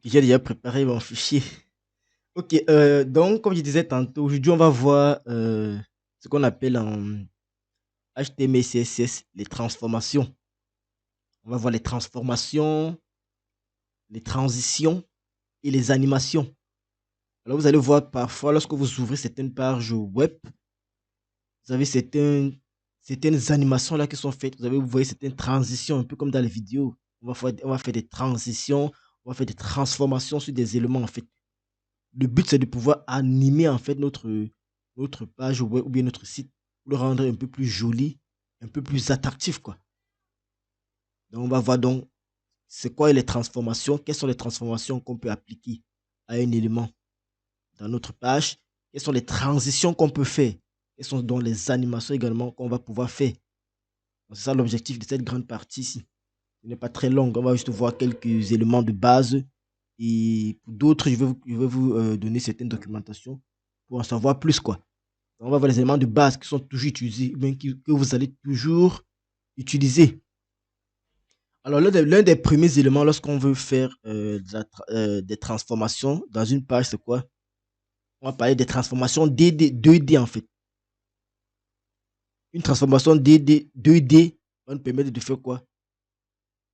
J'ai déjà préparé mon fichier. OK, donc comme je disais tantôt, aujourd'hui on va voir, ce qu'on appelle en HTML, CSS, les transformations. On va voir les transformations, les transitions et les animations. Alors vous allez voir parfois lorsque vous ouvrez certaines pages web, vous avez certaines animations là qui sont faites. Vous voyez certaines transitions, un peu comme dans les vidéos. On va faire des transitions, on va faire des transformations sur des éléments en fait. Le but, c'est de pouvoir animer en fait notre page web ou bien notre site pour le rendre un peu plus joli, un peu plus attractif, quoi. Donc, on va voir donc c'est quoi les transformations, quelles sont les transformations qu'on peut appliquer à un élément dans notre page, quelles sont les transitions qu'on peut faire, quelles sont donc les animations également qu'on va pouvoir faire. Donc, c'est ça l'objectif de cette grande partie ici. Ce n'est pas très long, on va juste voir quelques éléments de base et pour d'autres, je vais vous donner certaines documentations pour en savoir plus, quoi. On va voir les éléments de base qui sont toujours utilisés, ou bien que vous allez toujours utiliser. Alors, l'un des premiers éléments lorsqu'on veut faire des transformations dans une page, c'est quoi? On va parler des transformations 2D en fait. Une transformation 2D va nous permettre de faire quoi?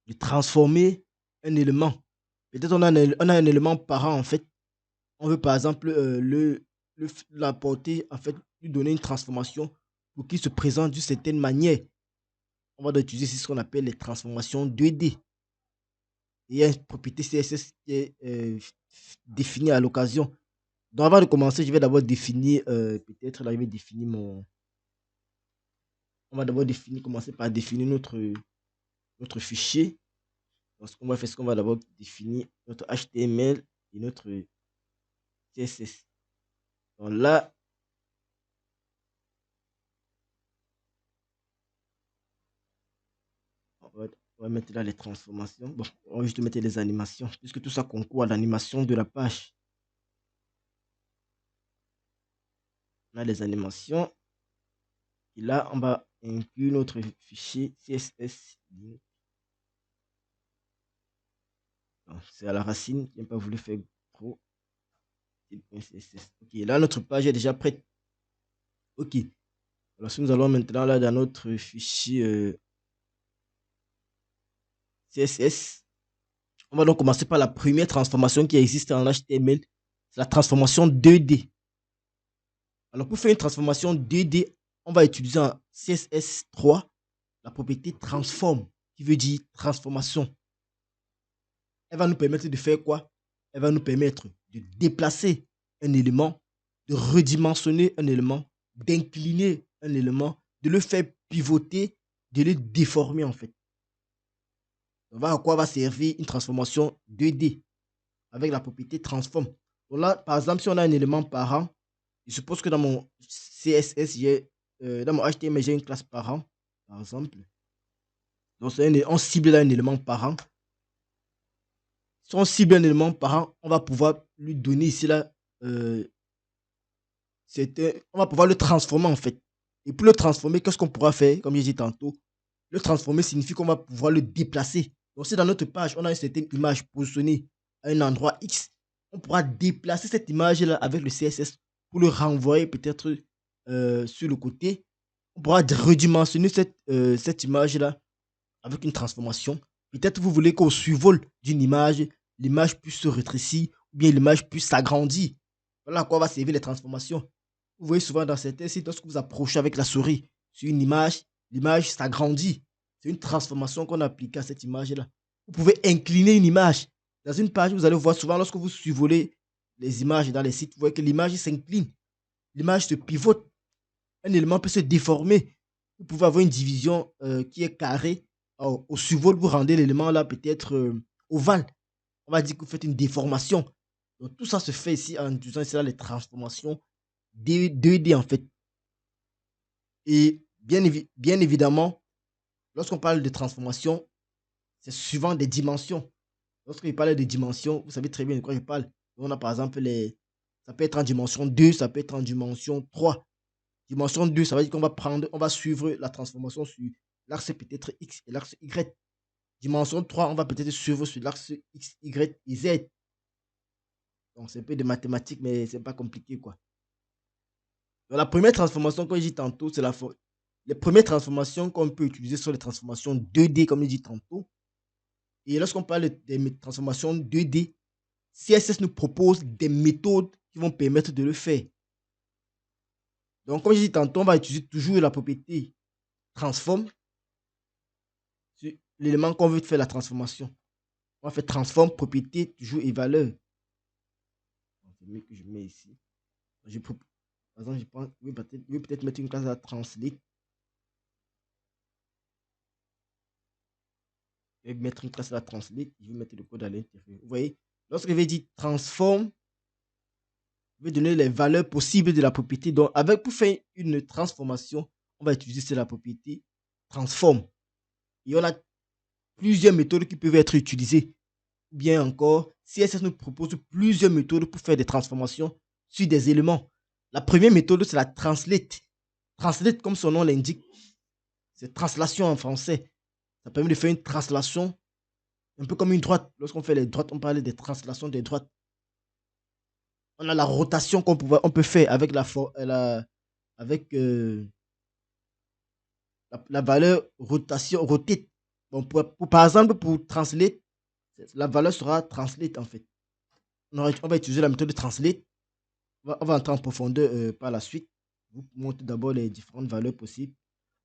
De transformer un élément. Peut-être on a un élément parent en fait. On veut par exemple l'apporter, en fait, lui donner une transformation pour qu'il se présente d'une certaine manière. On va utiliser ici ce qu'on appelle les transformations 2D. Et il y a une propriété CSS qui est définie à l'occasion. Donc avant de commencer, je vais d'abord définir, peut-être là, je vais définir mon... On va d'abord commencer par définir notre fichier. Donc ce qu'on va faire, c'est qu'on va d'abord définir notre HTML et notre CSS. Donc là, on va mettre là les transformations. Bon, on va juste mettre les animations, puisque tout ça concourt à l'animation de la page. On a les animations. Et là, on va inclure notre fichier CSS. C'est à la racine qui n'a pas voulu faire trop. Ok, là, notre page est déjà prête. Ok. Alors, si nous allons maintenant là dans notre fichier CSS, on va donc commencer par la première transformation qui existe en HTML. C'est la transformation 2D. Alors, pour faire une transformation 2D, on va utiliser un CSS3 la propriété transform, qui veut dire transformation. Elle va nous permettre de faire quoi? Elle va nous permettre de déplacer un élément, de redimensionner un élément, d'incliner un élément, de le faire pivoter, de le déformer en fait. On va à quoi va servir une transformation 2D avec la propriété transform. Donc là, par exemple, si on a un élément parent, je suppose que dans mon CSS, dans mon HTML, j'ai une classe parent, par exemple. Donc on cible là un élément parent. Si on cible un élément parent, on va pouvoir lui donner ici là, on va pouvoir le transformer en fait. Et pour le transformer, qu'est-ce qu'on pourra faire? Comme j'ai dit tantôt, le transformer signifie qu'on va pouvoir le déplacer. Donc si dans notre page, on a une certaine image positionnée à un endroit X, on pourra déplacer cette image-là avec le CSS pour le renvoyer peut-être sur le côté. On pourra redimensionner cette image-là avec une transformation. Peut-être vous voulez qu'au survol d'une image, l'image puisse se rétrécir ou bien l'image puisse s'agrandir. Voilà à quoi va servir les transformations. Vous voyez souvent dans certains sites, lorsque vous approchez avec la souris sur une image, l'image s'agrandit. C'est une transformation qu'on applique à cette image-là. Vous pouvez incliner une image. Dans une page, vous allez voir souvent lorsque vous survolez les images dans les sites, vous voyez que l'image s'incline. L'image se pivote. Un élément peut se déformer. Vous pouvez avoir une division qui est carrée. Au survol, vous rendez l'élément là peut-être ovale. On va dire que vous faites une déformation. Donc tout ça se fait ici en utilisant ici, là, les transformations 2D en fait. Et bien évidemment, lorsqu'on parle de transformation, c'est suivant des dimensions. Lorsque je parle de dimensions, vous savez très bien de quoi je parle. On a par exemple ça peut être en dimension 2, ça peut être en dimension 3. Dimension 2, ça veut dire on va suivre la transformation sur l'axe peut-être X et l'axe Y. Dimension 3, on va peut-être suivre sur l'axe X, Y et Z. Donc, c'est un peu de mathématiques, mais c'est pas compliqué, quoi. Donc, la première transformation, comme j'ai dit tantôt, c'est les premières transformations qu'on peut utiliser sont les transformations 2D, comme j'ai dit tantôt. Et lorsqu'on parle des transformations 2D, CSS nous propose des méthodes qui vont permettre de le faire. Donc, comme j'ai dit tantôt, on va utiliser toujours la propriété transform sur l'élément qu'on veut faire la transformation. On va faire transform, propriété, toujours et valeur. C'est mieux que je mets ici. Par exemple, je vais peut-être mettre une classe à translate. Je vais mettre une classe à translate. Je vais mettre le code à l'intérieur. Vous voyez, lorsque je vais dire transform, je vais donner les valeurs possibles de la propriété. Donc, pour faire une transformation, on va utiliser la propriété transform. Et on a plusieurs méthodes qui peuvent être utilisées. Ou bien encore, CSS nous propose plusieurs méthodes pour faire des transformations sur des éléments. La première méthode, c'est la translate. Translate, comme son nom l'indique, c'est translation en français. Ça permet de faire une translation, un peu comme une droite. Lorsqu'on fait les droites, on parle des translations des droites. On a la rotation on peut faire avec avec la valeur rotation, rotate. Bon, par exemple, pour translate, la valeur sera translate en fait. On va utiliser la méthode de translate. On va entrer en profondeur par la suite. Je vous montre d'abord les différentes valeurs possibles.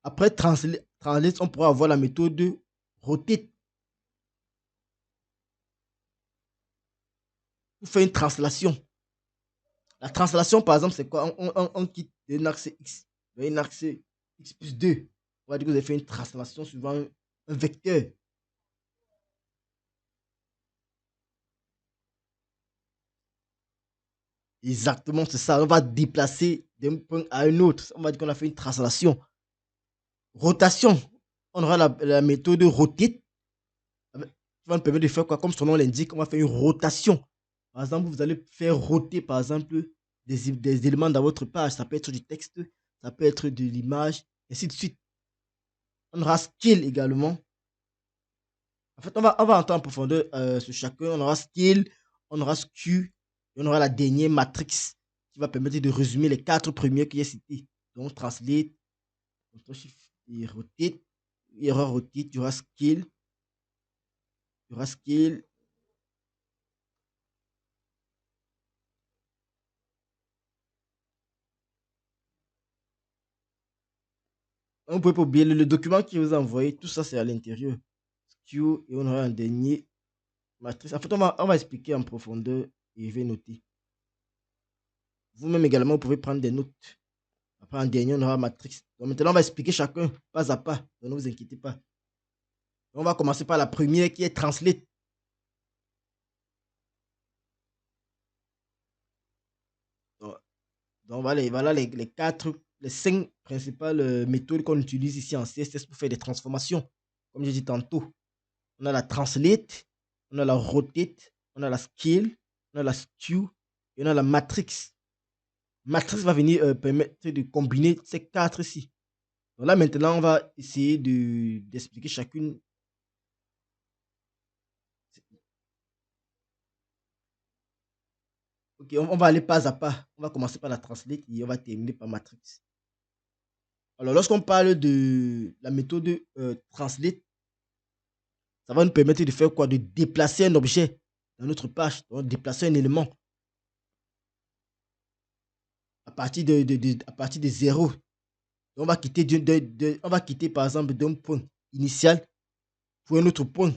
Après translate, on pourra avoir la méthode de rotate pour faire une translation. La translation, par exemple, c'est quoi? On quitte un axe X vers un axe X plus 2. On va dire que vous avez fait une translation suivant un vecteur. Exactement, c'est ça. On va déplacer d'un point à un autre. On va dire qu'on a fait une translation. Rotation, on aura la méthode rotate qui va nous permettre de faire quoi? Comme son nom l'indique, on va faire une rotation. Par exemple, vous allez faire roter, par exemple, des éléments dans votre page. Ça peut être du texte, ça peut être de l'image, et ainsi de suite. On aura scale également. En fait, on va entrer en profondeur sur chacun. On aura scale, on aura skew, et on aura la dernière matrix qui va permettre de résumer les 4 premiers que j'ai cités. Donc, translate, et rotate, il y aura rotate, il y aura scale, il y aura scale. On ne peut pas oublier le document qui vous a envoyé, tout ça c'est à l'intérieur. Skew, et on aura un dernier matrice. En fait, on va expliquer en profondeur et je vais noter. Vous-même également, vous pouvez prendre des notes. Après, en dernier, on aura matrix. Donc maintenant, on va expliquer chacun pas à pas. Donc ne vous inquiétez pas. On va commencer par la première qui est translate. Donc, voilà les 4, les 5 principales méthodes qu'on utilise ici en CSS pour faire des transformations. Comme j'ai dit tantôt, on a la translate, on a la rotate, on a la scale, on a la skew et on a la matrix. Matrix va venir permettre de combiner ces 4-ci. Donc là, maintenant, on va essayer d'expliquer chacune. Ok, on va aller pas à pas. On va commencer par la translate et on va terminer par matrix. Alors, lorsqu'on parle de la méthode translate, ça va nous permettre de faire quoi? De déplacer un objet dans notre page, donc déplacer un élément à partir à partir de 0. On va quitter, on va quitter par exemple d'un point initial pour un autre point,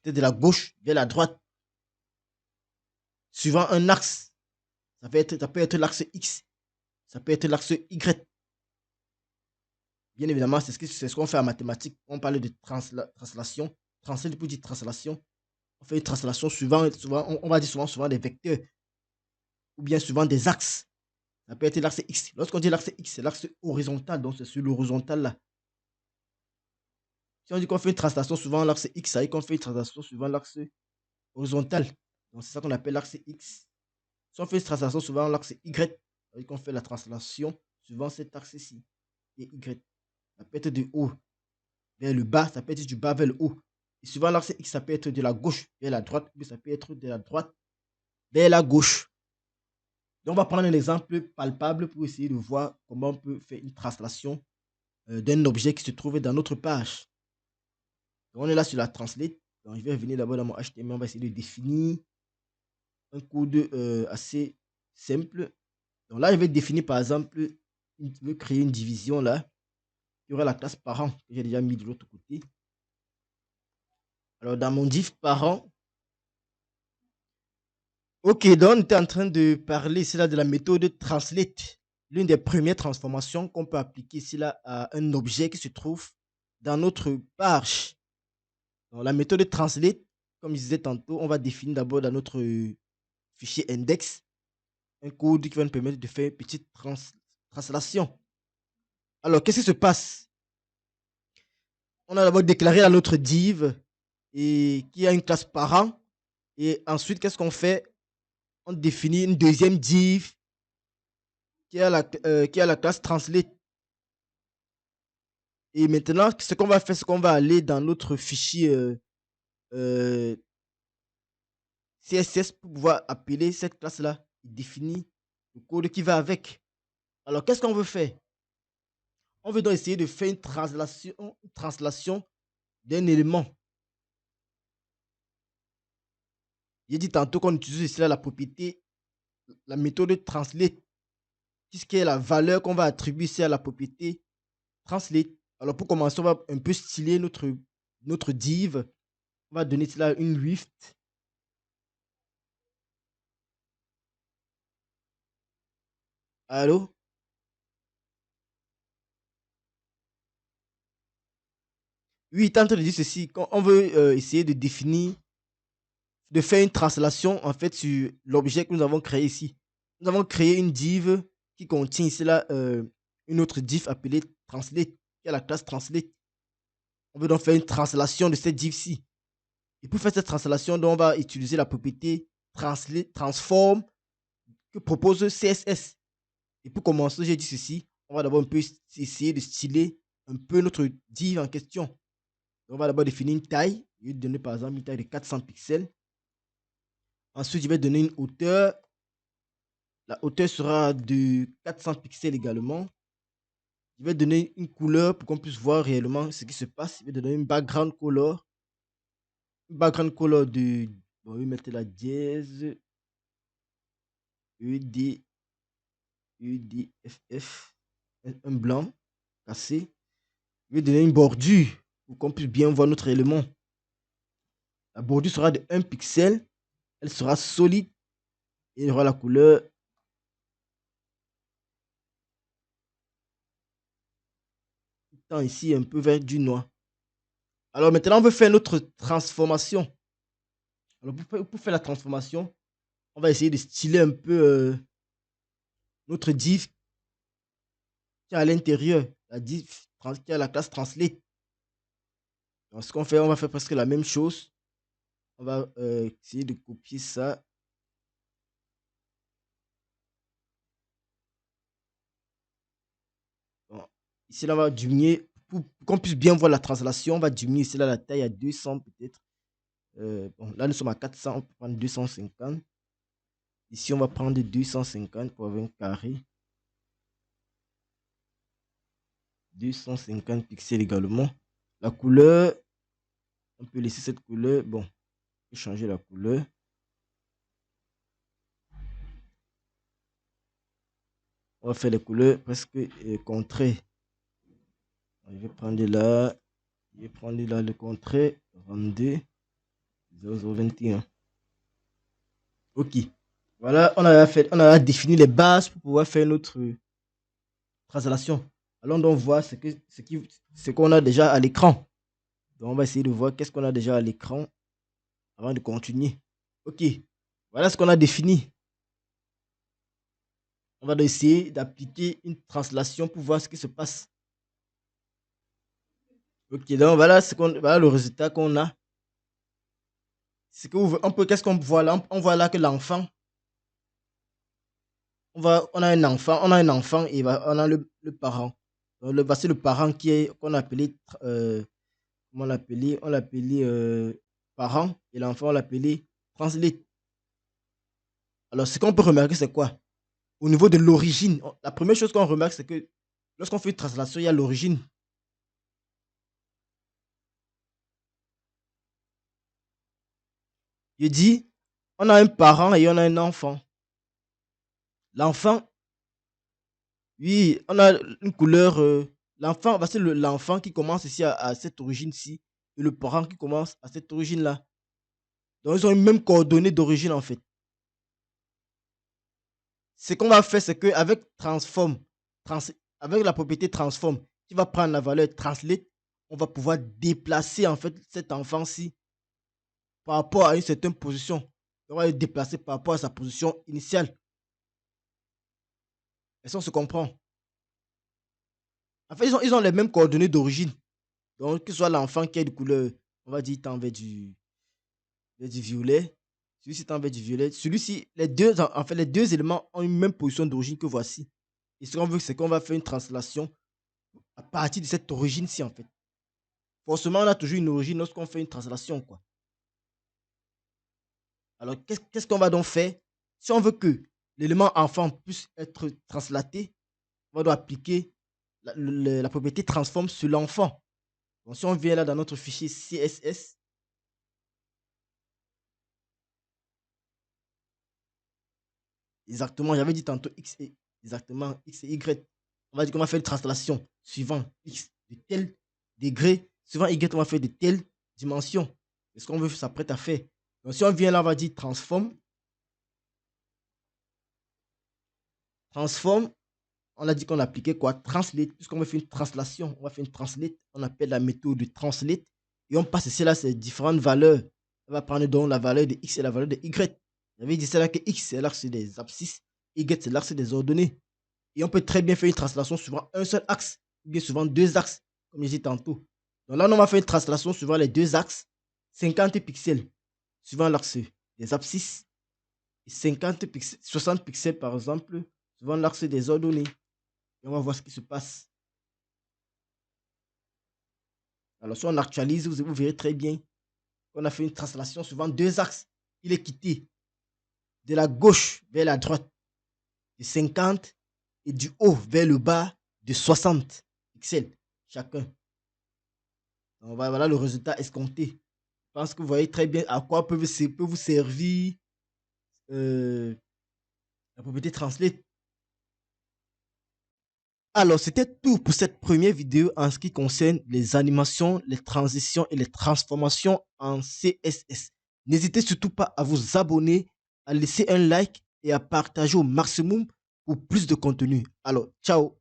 peut-être de la gauche vers la droite, suivant un axe. Ça peut être l'axe X, ça peut être l'axe Y. Bien évidemment, c'est ce qu'on fait en mathématiques. On parle de translation. Translate pour dire translation. On fait une translation souvent on va dire souvent des vecteurs ou bien souvent des axes. Ça peut être l'axe X. Lorsqu'on dit l'axe X, c'est l'axe horizontal, donc c'est sur l'horizontal là. Si on dit qu'on fait une translation suivant l'axe X, ça veut dire qu'on fait une translation suivant l'axe horizontal. Donc c'est ça qu'on appelle l'axe X. Si on fait une translation suivant l'axe Y, ça veut dire qu'on fait la translation suivant cet axe-ci. Et Y. Ça peut être du haut vers le bas, ça peut être du bas vers le haut. Et suivant l'axe X, ça peut être de la gauche vers la droite, ou ça peut être de la droite vers la gauche. Donc, on va prendre un exemple palpable pour essayer de voir comment on peut faire une translation d'un objet qui se trouve dans notre page. Donc, on est là sur la translate. Donc, je vais revenir d'abord dans mon HTML. On va essayer de définir un code assez simple. Donc là, je vais définir par exemple, je vais créer une division là. Il y aura la classe parent que j'ai déjà mis de l'autre côté. Alors, dans mon div parent, ok, donc on était en train de parler ici là de la méthode translate. L'une des premières transformations qu'on peut appliquer ici là à un objet qui se trouve dans notre page. Donc, la méthode translate, comme je disais tantôt, on va définir d'abord dans notre fichier index un code qui va nous permettre de faire une petite translation. Alors, qu'est-ce qui se passe? On a d'abord déclaré dans notre div et qui a une classe parent. Et ensuite, qu'est-ce qu'on fait? On définit une deuxième div qui a la classe translate. Et maintenant, ce qu'on va faire, c'est qu'on va aller dans notre fichier CSS pour pouvoir appeler cette classe-là et définir le code qui va avec. Alors, qu'est-ce qu'on veut faire? On veut donc essayer de faire une translation d'un élément. J'ai dit tantôt qu'on utilise ici la propriété, la méthode translate, puisqu'elle est la valeur qu'on va attribuer ici à la propriété translate. Alors, pour commencer, on va un peu styler notre div. On va donner cela une width. Allô? Oui, il est en train de dire ceci. Quand on veut essayer de définir, de faire une translation en fait sur l'objet que nous avons créé ici. Nous avons créé une div qui contient ici là une autre div appelée translate, qui a la classe translate. On veut donc faire une translation de cette div-ci. Et pour faire cette translation, donc, on va utiliser la propriété transform que propose CSS. Et pour commencer, j'ai dit ceci. On va d'abord un peu essayer de styler un peu notre div en question. Donc, on va d'abord définir une taille. Je vais donner par exemple une taille de 400 pixels. Ensuite, je vais donner une hauteur. La hauteur sera de 400 pixels également. Je vais donner une couleur pour qu'on puisse voir réellement ce qui se passe. Je vais donner une background color. Une background color de... Bon, je vais mettre la dièse. ED, EDFF. Un blanc cassé. Je vais donner une bordure pour qu'on puisse bien voir notre élément. La bordure sera de 1 pixel. Elle sera solide. Et il y aura la couleur ici un peu vert du noir. Alors maintenant, on veut faire notre transformation. Alors pour faire la transformation, on va essayer de styler un peu notre div qui est à l'intérieur. La div qui a la classe translate. Donc, ce qu'on fait, on va faire presque la même chose. On va essayer de copier ça. Bon, ici, là, on va diminuer. Pour qu'on puisse bien voir la translation, on va diminuer ici là, la taille à 200 peut-être. Bon, là, nous sommes à 400, on peut prendre 250. Ici, on va prendre 250 pour avoir un carré. 250 pixels également. La couleur, on peut laisser cette couleur. Bon, on peut changer la couleur. On va faire les couleurs presque contrées. Je vais prendre là. Je vais prendre là le contrée. 22 0021. Ok. Voilà, on a défini les bases pour pouvoir faire notre translation. Allons donc voir ce qu'on a déjà à l'écran. Donc on va essayer de voir qu'est-ce qu'on a déjà à l'écran avant de continuer. Ok. Voilà ce qu'on a défini. On va essayer d'appliquer une translation pour voir ce qui se passe. Ok, donc voilà, voilà le résultat qu'on a. Qu'est-ce qu'on voit là? On voit là que l'enfant, on a un enfant et on a le parent. Donc, voici le parent qu'on a appelé, comment on l'appelait parent et l'enfant on l'appelait translate. Alors, ce qu'on peut remarquer, c'est quoi? Au niveau de l'origine, la première chose qu'on remarque, c'est que lorsqu'on fait une translation, il y a l'origine. Je dis, on a un parent et on a un enfant. L'enfant, oui, on a une couleur. L'enfant, c'est l'enfant qui commence ici à cette origine-ci, et le parent qui commence à cette origine-là. Donc, ils ont une même coordonnée d'origine, en fait. Ce qu'on va faire, c'est qu'avec transform, trans, avec la propriété transform, qui va prendre la valeur translate, on va pouvoir déplacer, en fait, cet enfant-ci par rapport à une certaine position. On va le déplacer par rapport à sa position initiale. Et ça, on se comprend. En fait, ils ont les mêmes coordonnées d'origine. Donc, que ce soit l'enfant qui est de couleur, on va dire, tend vers du violet. Celui-ci tend vers du violet. Celui-ci, les deux, en fait, les deux éléments ont une même position d'origine que voici. Et ce qu'on veut, c'est qu'on va faire une translation à partir de cette origine-ci, en fait. Forcément, on a toujours une origine lorsqu'on fait une translation, quoi. Alors, qu'est-ce qu'on va donc faire? Si on veut que l'élément enfant puisse être translaté, on va donc appliquer la propriété transform sur l'enfant. Donc, si on vient là dans notre fichier CSS, exactement, j'avais dit tantôt X et exactement X et Y. On va dire qu'on va faire une translation suivant X de tel degré, suivant Y, on va faire de telle dimension. C'est ce qu'on veut s'apprête à faire. Donc, si on vient là, on va dire transform. Transform, on a dit qu'on appliquait quoi? Translate, puisqu'on va faire une translation, on va faire une translate, on appelle la méthode de translate, et on passe ici là ces différentes valeurs. On va prendre donc la valeur de X et la valeur de Y. J'avais dit là que X c'est l'axe des abscisses, Y c'est l'axe des ordonnées. Et on peut très bien faire une translation suivant un seul axe, ou bien suivant deux axes, comme j'ai dit tantôt. Donc là, on va faire une translation suivant les deux axes, 50 pixels, suivant l'axe des abscisses, et 50 pixels, 60 pixels par exemple, suivant l'axe des ordonnées. Et on va voir ce qui se passe. Alors, si on actualise, vous verrez très bien qu'on a fait une translation suivant deux axes. Il est quitté de la gauche vers la droite de 50 et du haut vers le bas de 60 pixels chacun. Donc, voilà le résultat escompté. Je pense que vous voyez très bien à quoi peut vous servir la propriété translate. Alors, c'était tout pour cette première vidéo en ce qui concerne les animations, les transitions et les transformations en CSS. N'hésitez surtout pas à vous abonner, à laisser un like et à partager au maximum pour plus de contenu. Alors, ciao!